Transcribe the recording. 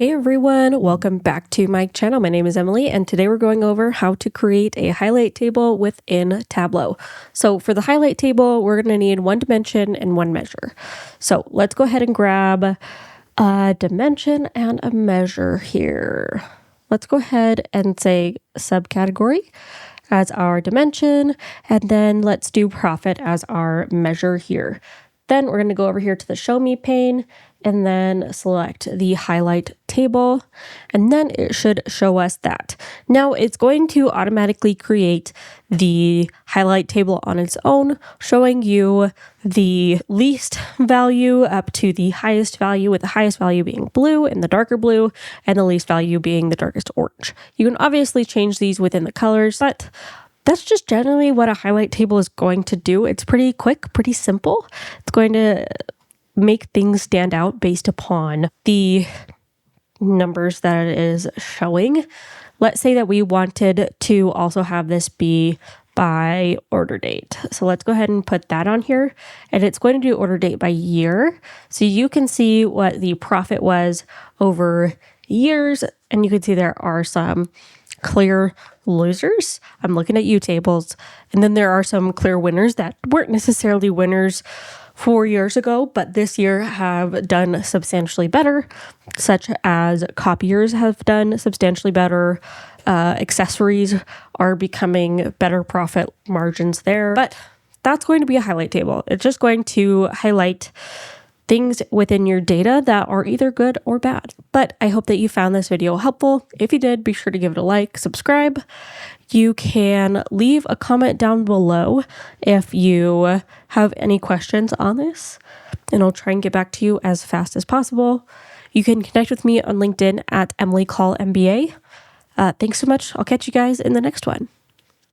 Hey everyone, welcome back to my channel. My name is Emily, and today we're going over how to create a highlight table within Tableau. So for the highlight table, we're going to need one dimension and one measure. So let's go ahead and grab a dimension and a measure here. Let's go ahead and say subcategory as our dimension, and then let's do profit as our measure here. Then we're going to go over here to the show me pane and then select the highlight table, and then it should show us that. Now it's going to automatically create the highlight table on its own, showing you the least value up to the highest value, with the highest value being blue and the darker blue, and the least value being the darkest orange. You can obviously change these within the colors, but that's just generally what a highlight table is going to do. It's pretty quick, pretty simple. It's going to make things stand out based upon the numbers that it is showing. Let's say that we wanted to also have this be by order date. So let's go ahead and put that on here, and it's going to do order date by year. So you can see what the profit was over years, and you can see there are some clear losers. I'm looking at U tables, and then there are some clear winners that weren't necessarily winners 4 years ago, but this year have done substantially better, such as copiers have done substantially better. Accessories are becoming better profit margins there, but that's going to be a highlight table. It's just going to highlight things within your data that are either good or bad. But I hope that you found this video helpful. If you did, be sure to give it a like, subscribe. You can leave a comment down below if you have any questions on this, and I'll try and get back to you as fast as possible. You can connect with me on LinkedIn at EmilyCallMBA. Thanks so much. I'll catch you guys in the next one.